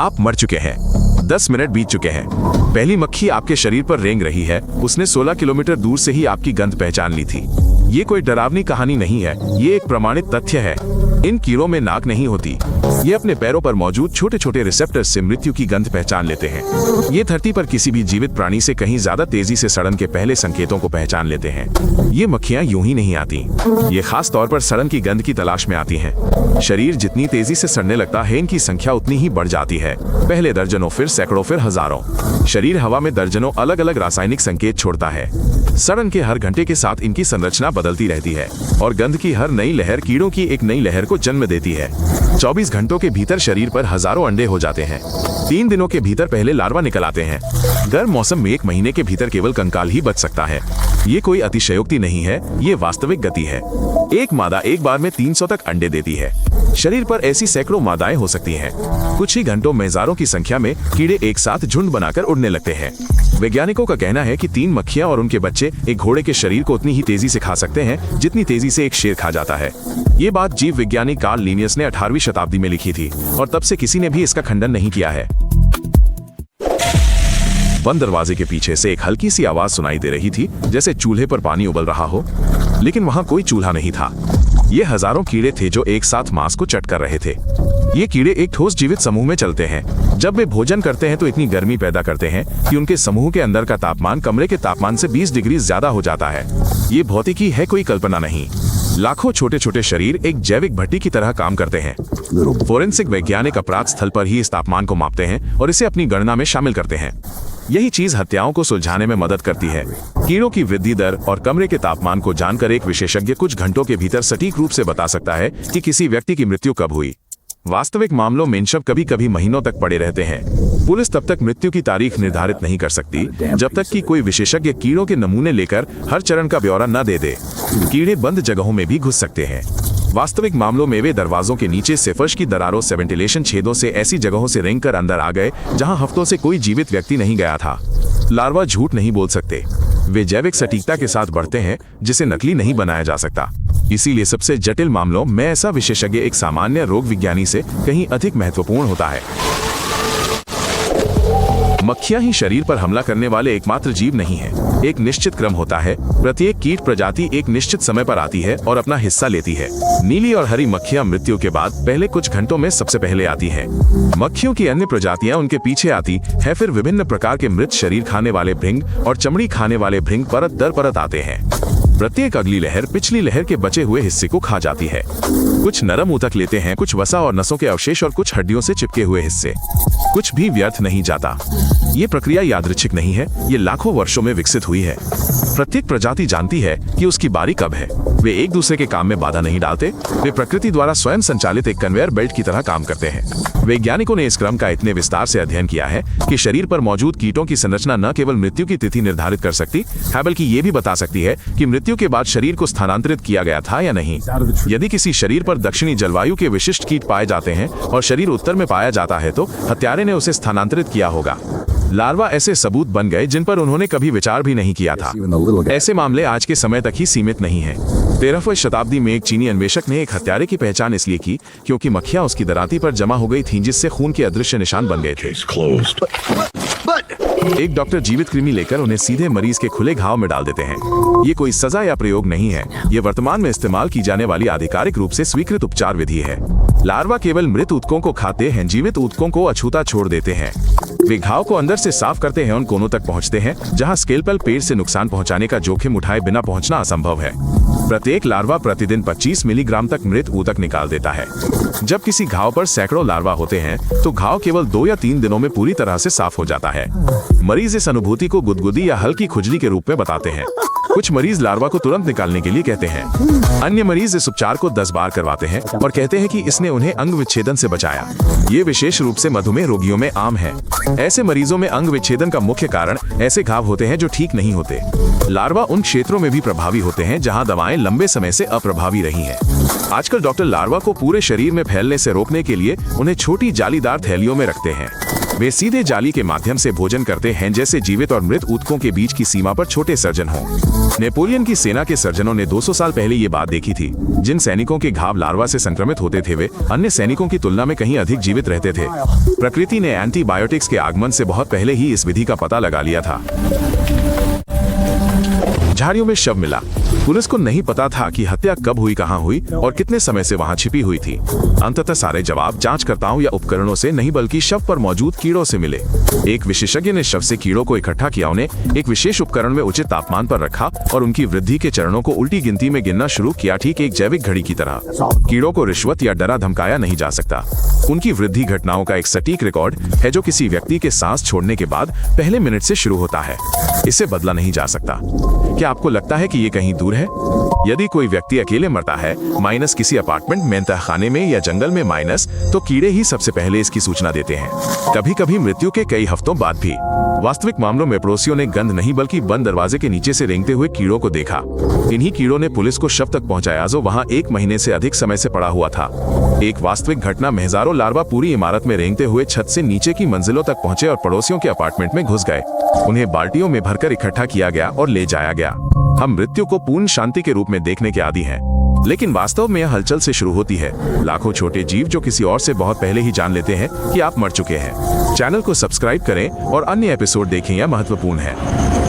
आप मर चुके हैं। 10 मिनट बीत चुके हैं। पहली मक्खी आपके शरीर पर रेंग रही है। उसने 16 किलोमीटर दूर से ही आपकी गंध पहचान ली थी। ये कोई डरावनी कहानी नहीं है, ये एक प्रमाणित तथ्य है। इन कीड़ों में नाक नहीं होती। ये अपने पैरों पर मौजूद छोटे छोटे रिसेप्टर्स से मृत्यु की गंध पहचान लेते हैं। ये धरती पर किसी भी जीवित प्राणी से कहीं ज्यादा तेजी से सड़न के पहले संकेतों को पहचान लेते हैं। ये मक्खियां यूं ही नहीं आती, ये खास तौर पर सड़न की गंध की तलाश में आती हैं। शरीर जितनी तेजी से सड़ने लगता है, इनकी संख्या उतनी ही बढ़ जाती है। पहले दर्जनों, फिर सैकड़ों, फिर हजारों। शरीर हवा में दर्जनों अलग अलग रासायनिक संकेत छोड़ता है। सड़न के हर घंटे के साथ इनकी संरचना बदलती रहती है और गंध की हर नई लहर कीड़ों की एक नई लहर को जन्म देती है। 24 घंटों के भीतर शरीर पर हजारों अंडे हो जाते हैं। 3 दिनों के भीतर पहले लार्वा निकल आते हैं। गर्म मौसम में 1 महीने के भीतर केवल कंकाल ही बच सकता है। ये कोई अतिशयोक्ति नहीं है, ये वास्तविक गति है। एक मादा एक बार में 300 तक अंडे देती है। शरीर पर ऐसी सैकड़ों मादाएं हो सकती हैं। कुछ ही घंटों में हजारों की संख्या में कीड़े एक साथ झुंड बनाकर उड़ने लगते हैं। वैज्ञानिकों का कहना है कि 3 मक्खियां और उनके बच्चे एक घोड़े के शरीर को उतनी ही तेजी से खा सकते हैं जितनी तेजी से एक शेर खा जाता है। ये बात जीव विज्ञानी कार्ल लिनियस ने 18वीं शताब्दी में लिखी थी और तब से किसी ने भी इसका खंडन नहीं किया है। बंद दरवाजे के पीछे से एक हल्की सी आवाज सुनाई दे रही थी, जैसे चूल्हे पर पानी उबल रहा हो, लेकिन वहां कोई चूल्हा नहीं था। ये हजारों कीड़े थे जो एक साथ मांस को चट कर रहे थे। ये कीड़े एक ठोस जीवित समूह में चलते हैं। जब वे भोजन करते हैं तो इतनी गर्मी पैदा करते हैं कि उनके समूह के अंदर का तापमान कमरे के तापमान से 20 डिग्री ज्यादा हो जाता है। ये भौतिकी है, कोई कल्पना नहीं। लाखों छोटे छोटे शरीर एक जैविक भट्टी की तरह काम करते हैं। फोरेंसिक वैज्ञानिक अपराध स्थल पर ही इस तापमान को मापते हैं और इसे अपनी गणना में शामिल करते हैं। यही चीज हत्याओं को सुलझाने में मदद करती है। कीड़ों की वृद्धि दर और कमरे के तापमान को जानकर एक विशेषज्ञ कुछ घंटों के भीतर सटीक रूप से बता सकता है कि किसी व्यक्ति की मृत्यु कब हुई। वास्तविक मामलों में शव कभी कभी महीनों तक पड़े रहते हैं। पुलिस तब तक मृत्यु की तारीख निर्धारित नहीं कर सकती जब तक कि कोई विशेषज्ञ कीड़ों के नमूने लेकर हर चरण का ब्यौरा न दे दे। कीड़े बंद जगहों में भी घुस सकते हैं। वास्तविक मामलों में वे दरवाजों के नीचे से, फर्श की दरारों से, वेंटिलेशन छेदों से, ऐसी जगहों से रेंगकर अंदर आ गए जहां हफ्तों से कोई जीवित व्यक्ति नहीं गया था। लार्वा झूठ नहीं बोल सकते। वे जैविक सटीकता के साथ बढ़ते हैं जिसे नकली नहीं बनाया जा सकता। इसीलिए सबसे जटिल मामलों में ऐसा विशेषज्ञ एक सामान्य रोग विज्ञानी से कहीं अधिक महत्वपूर्ण होता है। मक्खियां ही शरीर पर हमला करने वाले एकमात्र जीव नहीं है। एक निश्चित क्रम होता है। प्रत्येक कीट प्रजाति एक निश्चित समय पर आती है और अपना हिस्सा लेती है। नीली और हरी मक्खियां मृत्यु के बाद पहले कुछ घंटों में सबसे पहले आती हैं। मक्खियों की अन्य प्रजातियां उनके पीछे आती है। फिर विभिन्न प्रकार के मृत शरीर खाने वाले भृंग और चमड़ी खाने वाले भृंग परत दर परत आते हैं। प्रत्येक अगली लहर पिछली लहर के बचे हुए हिस्से को खा जाती है। कुछ नरम ऊतक लेते हैं, कुछ वसा और नसों के अवशेष और कुछ हड्डियों से चिपके हुए हिस्से। कुछ भी व्यर्थ नहीं जाता। ये प्रक्रिया यादृच्छिक नहीं है, ये लाखों वर्षों में विकसित हुई है। प्रत्येक प्रजाति जानती है कि उसकी बारी कब है। वे एक दूसरे के काम में बाधा नहीं डालते। वे प्रकृति द्वारा स्वयं संचालित एक कन्वेयर बेल्ट की तरह काम करते हैं। वैज्ञानिकों ने इस क्रम का इतने विस्तार से अध्ययन किया है कि शरीर पर मौजूद कीटों की संरचना न केवल मृत्यु की तिथि निर्धारित कर सकती है, बल्कि ये भी बता सकती है कि मृत्यु के बाद शरीर को स्थानांतरित किया गया था या नहीं। यदि किसी शरीर पर दक्षिणी जलवायु के विशिष्ट कीट पाए जाते हैं और शरीर उत्तर में पाया जाता है तो हत्यारे ने उसे स्थानांतरित किया होगा। लार्वा ऐसे सबूत बन गए जिन पर उन्होंने कभी विचार भी नहीं किया था। ऐसे मामले आज के समय तक ही सीमित नहीं हैं। 13वीं शताब्दी में एक चीनी अन्वेषक ने एक हत्यारे की पहचान इसलिए की क्योंकि मक्खियां उसकी दराती पर जमा हो गई थीं, जिससे खून के अदृश्य निशान बन गए थे। एक डॉक्टर जीवित कृमि लेकर उन्हें सीधे मरीज के खुले घाव में डाल देते हैं। ये कोई सजा या प्रयोग नहीं है, ये वर्तमान में इस्तेमाल की जाने वाली आधिकारिक रूप से स्वीकृत उपचार विधि है। लार्वा केवल मृत ऊतकों को खाते हैं, जीवित ऊतकों को अछूता छोड़ देते हैं। वे घाव को अंदर से साफ करते हैं, उन कोनों तक पहुंचते हैं जहां स्केलपेल पेड़ से नुकसान पहुंचाने का जोखिम उठाए बिना पहुंचना असंभव है। प्रत्येक लार्वा प्रतिदिन 25 मिलीग्राम तक मृत ऊतक निकाल देता है। जब किसी घाव पर सैकड़ों लार्वा होते हैं तो घाव केवल 2 या 3 दिनों में पूरी तरह से साफ हो जाता है। मरीज इस अनुभूति को गुदगुदी या हल्की खुजली के रूप में बताते हैं। कुछ मरीज लार्वा को तुरंत निकालने के लिए कहते हैं। अन्य मरीज इस उपचार को 10 बार करवाते हैं और कहते हैं कि इसने उन्हें अंग विच्छेदन से बचाया। ये विशेष रूप से मधुमेह रोगियों में आम है। ऐसे मरीजों में अंग विच्छेदन का मुख्य कारण ऐसे घाव होते हैं जो ठीक नहीं होते। लार्वा उन क्षेत्रों में भी प्रभावी होते हैं जहां दवाएं लंबे समय से अप्रभावी रही हैं। आजकल डॉक्टर लार्वा को पूरे शरीर में फैलने से रोकने के लिए उन्हें छोटी जालीदार थैलियों में रखते हैं। वे सीधे जाली के माध्यम से भोजन करते हैं, जैसे जीवित और मृत ऊतकों के बीच की सीमा पर छोटे सर्जन हों। नेपोलियन की सेना के सर्जनों ने 200 साल पहले ये बात देखी थी। जिन सैनिकों के घाव लार्वा से संक्रमित होते थे वे अन्य सैनिकों की तुलना में कहीं अधिक जीवित रहते थे। प्रकृति ने एंटीबायोटिक्स के आगमन से बहुत पहले ही इस विधि का पता लगा लिया था। झाड़ियों में शव मिला। पुलिस को नहीं पता था कि हत्या कब हुई, कहां हुई और कितने समय से वहां छिपी हुई थी। अंततः सारे जवाब जांचकर्ताओं या उपकरणों से नहीं बल्कि शव पर मौजूद कीड़ों से मिले। एक विशेषज्ञ ने शव से कीड़ों को इकट्ठा किया, उन्हें एक विशेष उपकरण में उचित तापमान पर रखा और उनकी वृद्धि के चरणों को उल्टी गिनती में गिनना शुरू किया, ठीक एक जैविक घड़ी की तरह। कीड़ों को रिश्वत या डरा धमकाया नहीं जा सकता। उनकी वृद्धि घटनाओं का एक सटीक रिकॉर्ड है जो किसी व्यक्ति के सांस छोड़ने के बाद पहले मिनट से शुरू होता है। इसे बदला नहीं जा सकता। क्या आपको लगता है कि ये कहीं दूर है? यदि कोई व्यक्ति अकेले मरता है, माइनस किसी अपार्टमेंट में, तहखाने में या जंगल में माइनस, तो कीड़े ही सबसे पहले इसकी सूचना देते हैं, कभी कभी मृत्यु के कई हफ्तों बाद भी। वास्तविक मामलों में पड़ोसियों ने गंध नहीं बल्कि बंद दरवाजे के नीचे से रेंगते हुए कीड़ों को देखा। इन्हीं कीड़ों ने पुलिस को शव तक पहुंचाया जो वहां 1 महीने से अधिक समय से पड़ा हुआ था। एक वास्तविक घटना में हजारों लार्वा पूरी इमारत में रेंगते हुए छत से नीचे की मंजिलों तक पहुंचे और पड़ोसियों के अपार्टमेंट में घुस गए। उन्हें बाल्टियों में भरकर इकट्ठा किया गया और ले जाया गया। हम मृत्यु को पूर्ण शांति के रूप में देखने के आदी हैं, लेकिन वास्तव में यह हलचल से शुरू होती है। लाखों छोटे जीव जो किसी और से बहुत पहले ही जान लेते हैं कि आप मर चुके हैं। चैनल को सब्सक्राइब करें और अन्य एपिसोड देखें, यह महत्वपूर्ण है।